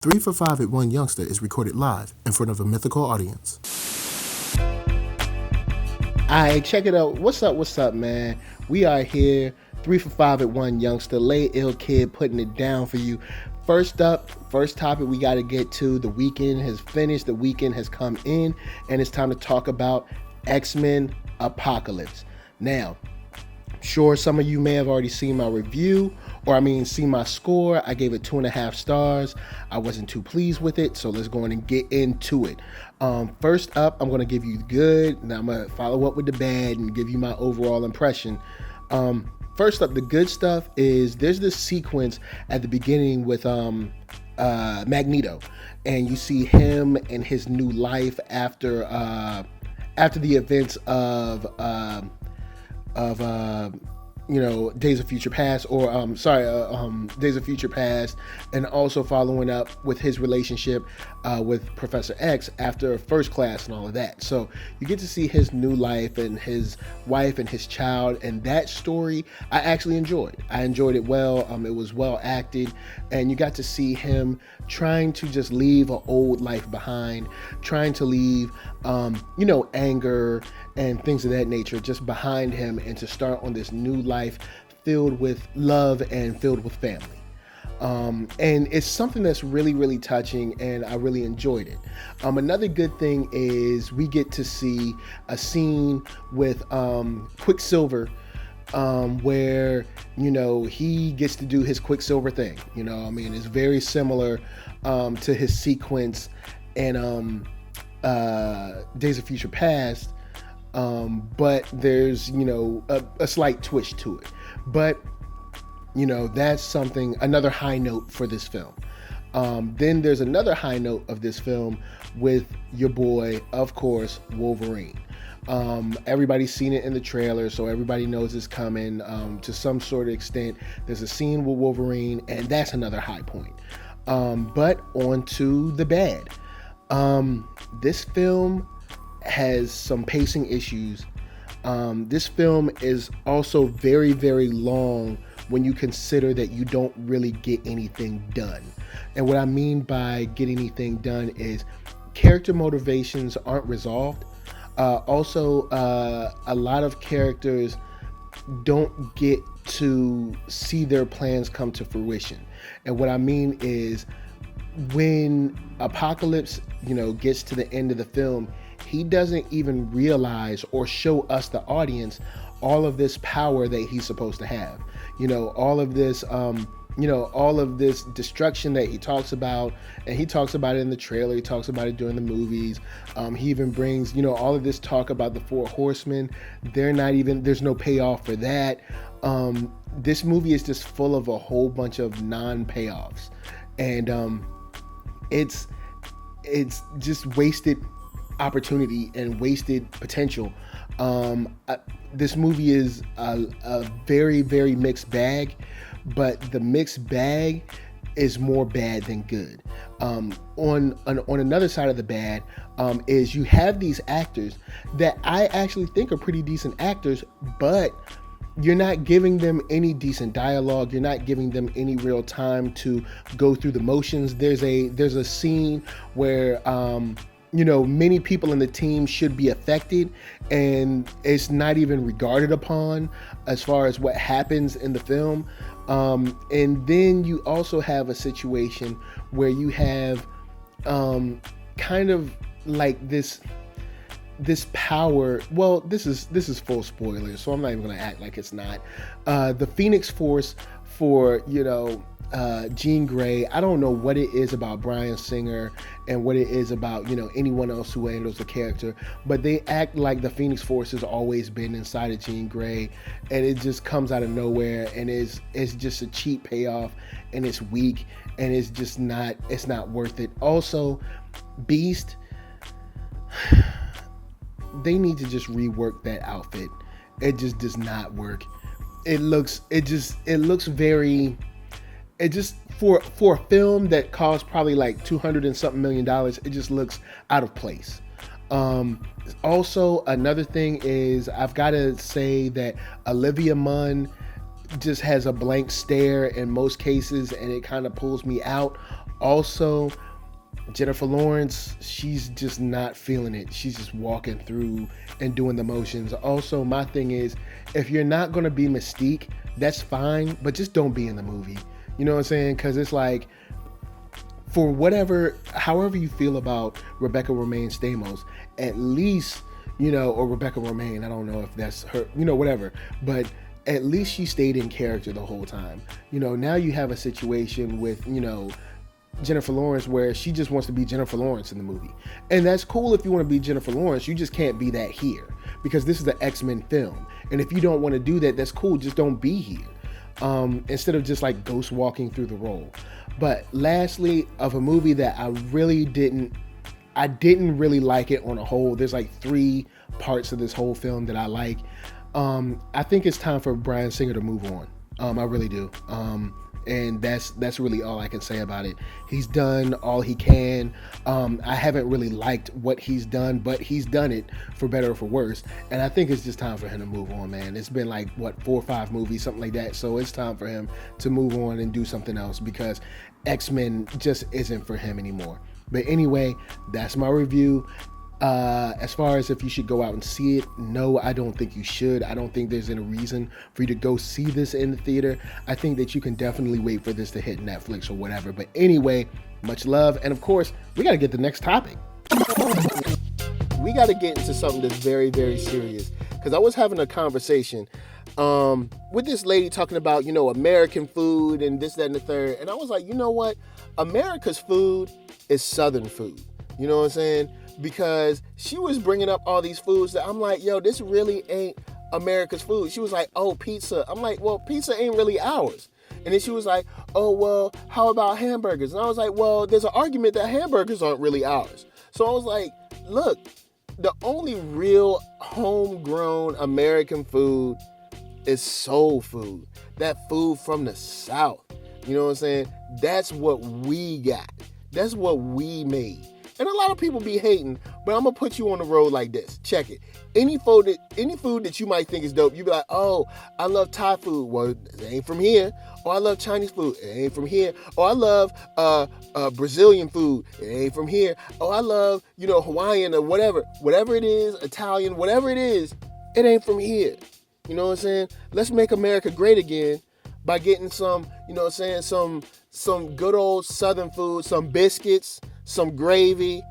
3 for 5 at 1 Youngster is recorded live in front of a mythical audience. Alright, check it out. What's up, man? We are here, 3 for 5 at 1 Youngster, Lay Ill Kid putting it down for you. First up, first topic we got to get to. The weekend has finished, the weekend has come in, and it's time to talk about XMEN Apocalypse. Now, sure, some of you may have already seen my review, seen my score. I gave it 2.5 stars. I wasn't too pleased with it, so let's go on and get into it. First up, I'm going to give you the good, and I'm going to follow up with the bad and give you my overall impression. First up, the good stuff is there's this sequence at the beginning with Magneto, and you see him and his new life after the events of Days of Future Past, Days of Future Past, and also following up with his relationship with Professor X after First Class and all of that. So you get to see his new life and his wife and his child, and that story I actually enjoyed. I enjoyed it well. It was well acted, and you got to see him trying to just leave an old life behind, trying to leave anger and things of that nature just behind him, and to start on this new life filled with love and filled with family. And it's something that's really, really touching, and I really enjoyed it. Another good thing is we get to see a scene with Quicksilver, where he gets to do his Quicksilver thing. It's very similar to his sequence in Days of Future Past, but there's a slight twist to it. But that's something, another high note for this film. Then there's another high note of this film with your boy, of course, Wolverine. Everybody's seen it in the trailer, so everybody knows it's coming to some sort of extent. There's a scene with Wolverine, and that's another high point. But on to the bad. This film has some pacing issues. This film is also very, very long when you consider that you don't really get anything done. And what I mean by get anything done is character motivations aren't resolved. Also, a lot of characters don't get to see their plans come to fruition. And what I mean is when Apocalypse, gets to the end of the film, he doesn't even realize or show us, the audience, all of this power that he's supposed to have. All of this, all of this destruction that he talks about, and he talks about it in the trailer, he talks about it during the movies. He even brings, all of this talk about the 4 horsemen. There's no payoff for that. This movie is just full of a whole bunch of non-payoffs. And it's just wasted opportunity and wasted potential. This movie is a very, very mixed bag, but the mixed bag is more bad than good. On another side of the bad is you have these actors that I actually think are pretty decent actors, but you're not giving them any decent dialogue. You're not giving them any real time to go through the motions. There's a scene where many people in the team should be affected, and it's not even regarded upon as far as what happens in the film. And then you also have a situation where you have kind of like this power. Well, this is full spoilers, so I'm not even going to act like it's not. The Phoenix Force for Jean Grey. I don't know what it is about Bryan Singer and what it is about anyone else who handles the character, but they act like the Phoenix Force has always been inside of Jean Grey, and it just comes out of nowhere, and it's just a cheap payoff, and it's weak, and it's not worth it. Also, Beast, they need to just rework that outfit. It just does not work. It looks very. It just, for a film that cost probably like $200 and something million, it just looks out of place. Also, another thing is, I've got to say that Olivia Munn just has a blank stare in most cases, and it kind of pulls me out. Also, Jennifer Lawrence, she's just not feeling it. She's just walking through and doing the motions. Also, my thing is, if you're not going to be Mystique, that's fine, but just don't be in the movie. You know what I'm saying? Because it's like, for however you feel about Rebecca Romaine Stamos, at least, or Rebecca Romaine, I don't know if that's her, whatever, but at least she stayed in character the whole time. Now you have a situation with, Jennifer Lawrence where she just wants to be Jennifer Lawrence in the movie. And that's cool if you want to be Jennifer Lawrence, you just can't be that here because this is the X-Men film. And if you don't want to do that, that's cool, just don't be here. Instead of just like ghost walking through the role. But lastly, of a movie that I didn't really like it on a whole. There's like 3 parts of this whole film that I like. I think it's time for Bryan Singer to move on. I really do. And that's really all I can say about it. He's done all he can. I haven't really liked what he's done, but he's done it for better or for worse. And I think it's just time for him to move on, man. It's been like, 4 or 5 movies, something like that. So it's time for him to move on and do something else because X-Men just isn't for him anymore. But anyway, that's my review. As far as if you should go out and see it, no, I don't think you should. I don't think there's any reason for you to go see this in the theater. I think that you can definitely wait for this to hit Netflix or whatever. But anyway, much love. And of course, we got to get the next topic. We got to get into something that's very, very serious. Because I was having a conversation with this lady talking about, American food and this, that, and the third. And I was like, you know what? America's food is Southern food. You know what I'm saying? Because she was bringing up all these foods that I'm like, yo, this really ain't America's food. She was like, oh, pizza. I'm like, well, pizza ain't really ours. And then she was like, oh, well, how about hamburgers? And I was like, well, there's an argument that hamburgers aren't really ours. So I was like, look, the only real homegrown American food is soul food. That food from the South. You know what I'm saying? That's what we got. That's what we made. And a lot of people be hating, but I'm going to put you on the road like this. Check it. Any food that you might think is dope, you be like, oh, I love Thai food. Well, it ain't from here. Or I love Chinese food. It ain't from here. Or I love Brazilian food. It ain't from here. Or I love, Hawaiian or whatever. Whatever it is, Italian, whatever it is, it ain't from here. You know what I'm saying? Let's make America great again by getting some, some good old Southern food, some biscuits, some gravy,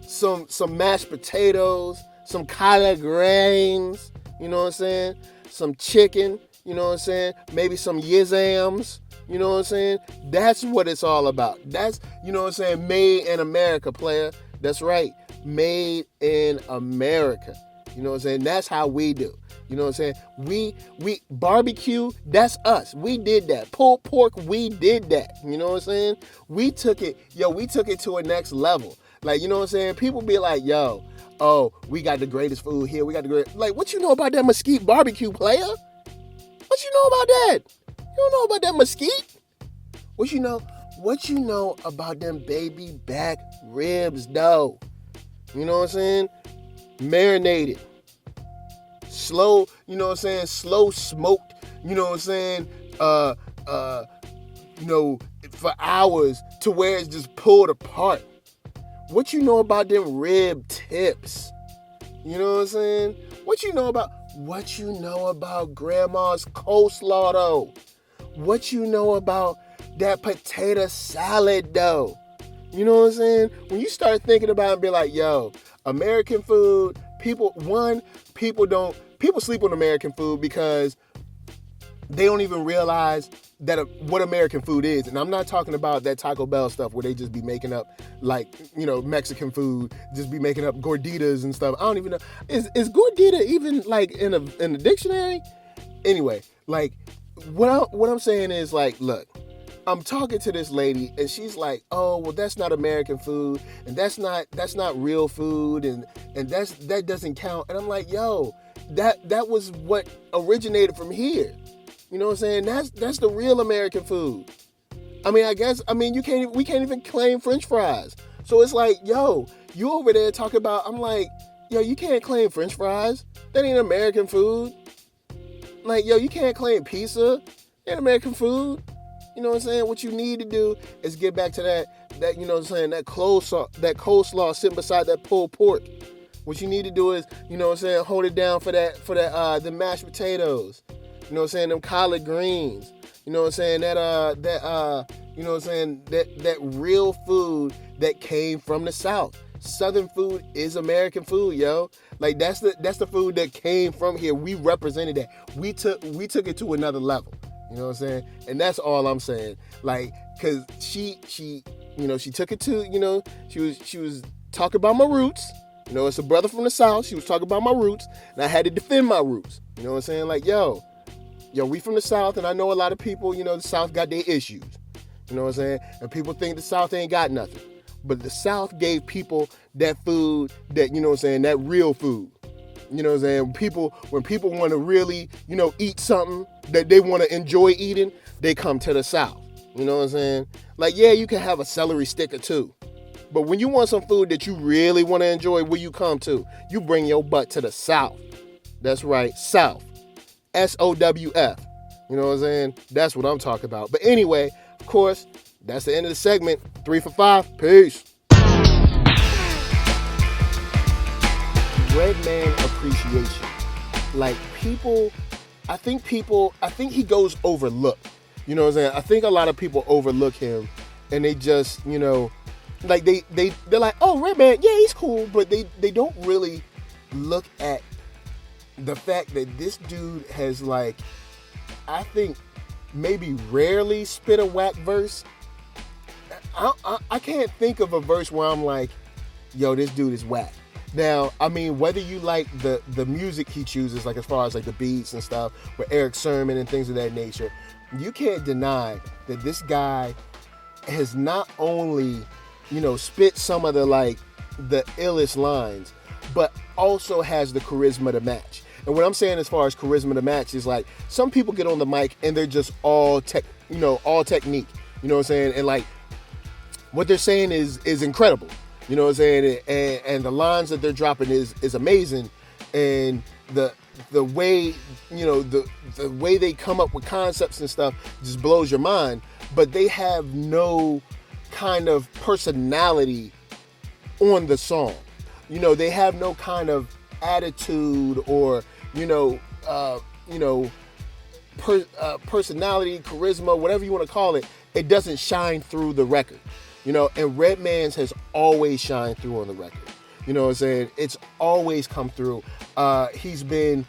some mashed potatoes, some collard greens, you know what I'm saying? Some chicken, you know what I'm saying? Maybe some yizams, you know what I'm saying? That's what it's all about. That's, made in America, player. That's right. Made in America. You know what I'm saying? That's how we do. You know what I'm saying? We barbecue, that's us. We did that. Pulled pork, we did that. You know what I'm saying? We took it to a next level. Like, you know what I'm saying? People be like, yo, oh, we got the greatest food here. We got the great. Like, what you know about that mesquite barbecue, player? What you know about that? You don't know about that mesquite? What you know about them baby back ribs, though? You know what I'm saying? Marinated. Slow, slow smoked, for hours to where it's just pulled apart. What you know about them rib tips? You know what I'm saying? What you know about grandma's coleslaw though? What you know about that potato salad though? You know what I'm saying? When you start thinking about it and be like, yo, American food, people sleep on American food because they don't even realize that what American food is. And I'm not talking about that Taco Bell stuff where they just be making up Mexican food, just be making up gorditas and stuff. I don't even know. Is gordita even like in a dictionary? Anyway, like what I'm saying is like, look, I'm talking to this lady and she's like, oh, well, that's not American food and that's not real food and that doesn't count. And I'm like, yo, that was what originated from here. You know what I'm saying? That's the real American food. I mean, we can't even claim French fries. So it's like, yo, you over there talking about, I'm like, yo, you can't claim French fries. That ain't American food. Like, yo, you can't claim pizza. That ain't American food. you know what I'm saying? What you need to do is get back to that you know what I'm saying, that coleslaw sitting beside that pulled pork. What you need to do is, you know what I'm saying, hold it down for the mashed potatoes. You know what I'm saying, them collard greens. You know what I'm saying, you know what I'm saying, that real food that came from the South. Southern food is American food, yo. Like that's the food that came from here. We represented that. We took it to another level. You know what I'm saying? And that's all I'm saying. Like, cause she you know, she took it to, you know, she was talking about my roots. You know, it's a brother from the South. She was talking about my roots, and I had to defend my roots. You know what I'm saying? Like, yo, we from the South, and I know a lot of people, you know, the South got their issues. You know what I'm saying? And people think the South ain't got nothing. But the South gave people that food that, you know what I'm saying, that real food. You know what I'm saying? When people want to really, you know, eat something that they want to enjoy eating, they come to the South. You know what I'm saying? Like, yeah, you can have a celery stick or two. But when you want some food that you really want to enjoy, where you come to? You bring your butt to the South. That's right, South. SOWF. You know what I'm saying? That's what I'm talking about. But anyway, of course, that's the end of the segment. 3 for 5. Peace. Redman Appreciation. Like, I think he goes overlooked. You know what I'm saying? I think a lot of people overlook him, and they just, you know, like they're like, oh, Redman, yeah, he's cool, but they don't really look at the fact that this dude has, like, I think maybe rarely spit a whack verse. I can't think of a verse where I'm like, yo, this dude is whack. Now, I mean, whether you like the music he chooses, like as far as like the beats and stuff, with Eric Sermon and things of that nature, you can't deny that this guy has not only, you know, spit some of the illest lines, but also has the charisma to match. And what I'm saying as far as charisma to match is, like, some people get on the mic and they're just all technique. You know what I'm saying? And like, what they're saying is incredible. You know what I'm saying? And the lines that they're dropping is amazing. And the way, you know, the way they come up with concepts and stuff just blows your mind. But they have no kind of personality on the song. You know, they have no kind of attitude or, personality, charisma, whatever you want to call it. It doesn't shine through the record. You know, and Redman's has always shined through on the record. You know what I'm saying? It's always come through. He's been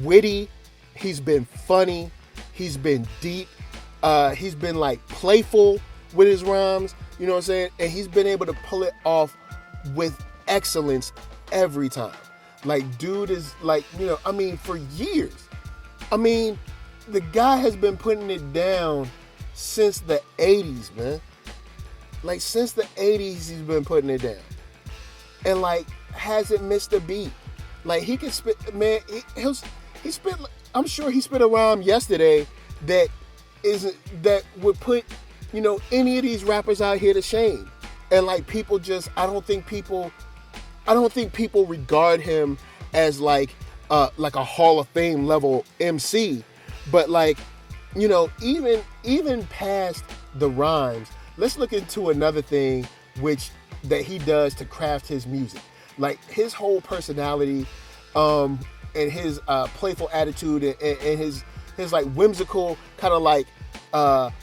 witty. He's been funny. He's been deep. He's been, like, playful with his rhymes. You know what I'm saying? And he's been able to pull it off with excellence every time. Like, dude is, like, you know, I mean, for years. I mean, the guy has been putting it down since the 80s, man. Like, since the 80s, he's been putting it down. And, like, hasn't missed a beat. Like, he can spit, man, he spit, I'm sure he spit a rhyme yesterday that would put, you know, any of these rappers out here to shame. And, like, people just, I don't think people regard him as, like a Hall of Fame level MC. But, like, you know, even past the rhymes, let's look into another thing that he does to craft his music. Like, his whole personality, and his playful attitude, and his like whimsical kind of like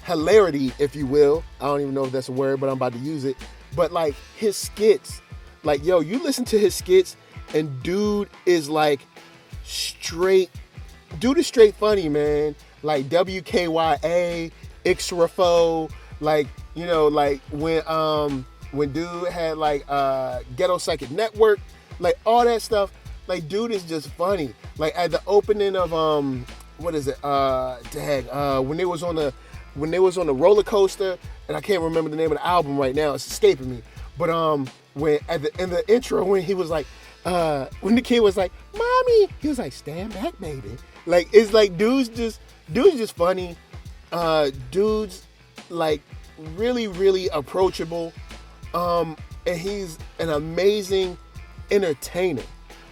hilarity, if you will. I don't even know if that's a word, but I'm about to use it. But, like, his skits, like, yo, you listen to his skits, and dude is straight funny, man. Like, WKYA, Xrafo, like, you know, like when dude had, like, Ghetto Psychic Network, like, all that stuff, like, dude is just funny. Like, at the opening of what is it? When they was on the roller coaster, and I can't remember the name of the album right now, it's escaping me. But when in the intro, when he was like, when the kid was like, "Mommy," he was like, "Stand back, baby." Like, it's like dude's just funny. Dude's, like, really, really approachable. And he's an amazing entertainer,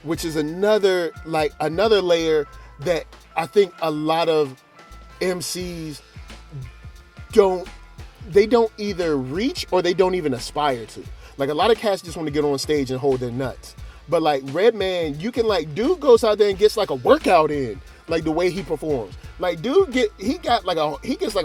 which is another layer that I think a lot of MCs don't either reach or they don't even aspire to. Like a lot of cats just want to get on stage and hold their nuts. But like Redman, you can like dude goes out there and gets like a workout in, like the way he performs. Like dude gets like a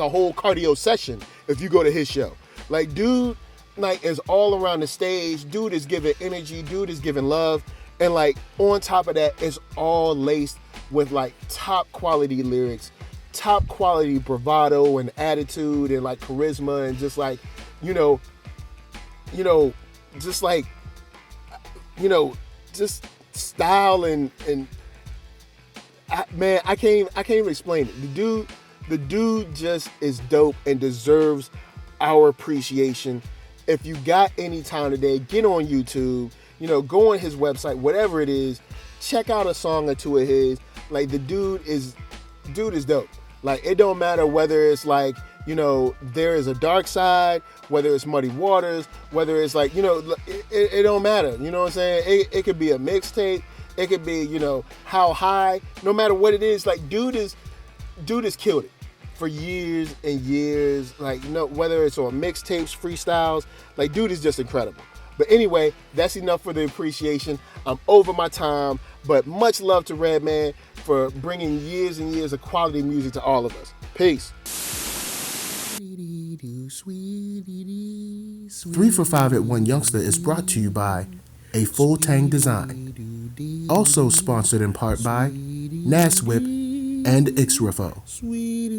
whole cardio session if you go to his show. Like dude like is all around the stage. Dude is giving energy. Dude is giving love. And like on top of that, it's all laced with like top quality lyrics, top quality bravado and attitude and like charisma and just like, just like, just style and man, I can't even explain it. The dude just is dope and deserves our appreciation. If you got any time today, get on YouTube, go on his website, whatever it is, check out a song or two of his. Like the dude is dope. Like it don't matter whether it's like, there is a dark side, whether it's Muddy Waters, whether it's like, it don't matter. You know what I'm saying? It could be a mixtape. It could be, How High. No matter what it is, like dude has killed it for years and years. Like, whether it's on mixtapes, freestyles, like dude is just incredible. But anyway, that's enough for the appreciation. I'm over my time, but much love to Redman for bringing years and years of quality music to all of us. Peace. 3 for 5 at 1 Youngster is brought to you by A Full Tang Design. Also sponsored in part by Naswip and Xrifo. Sweet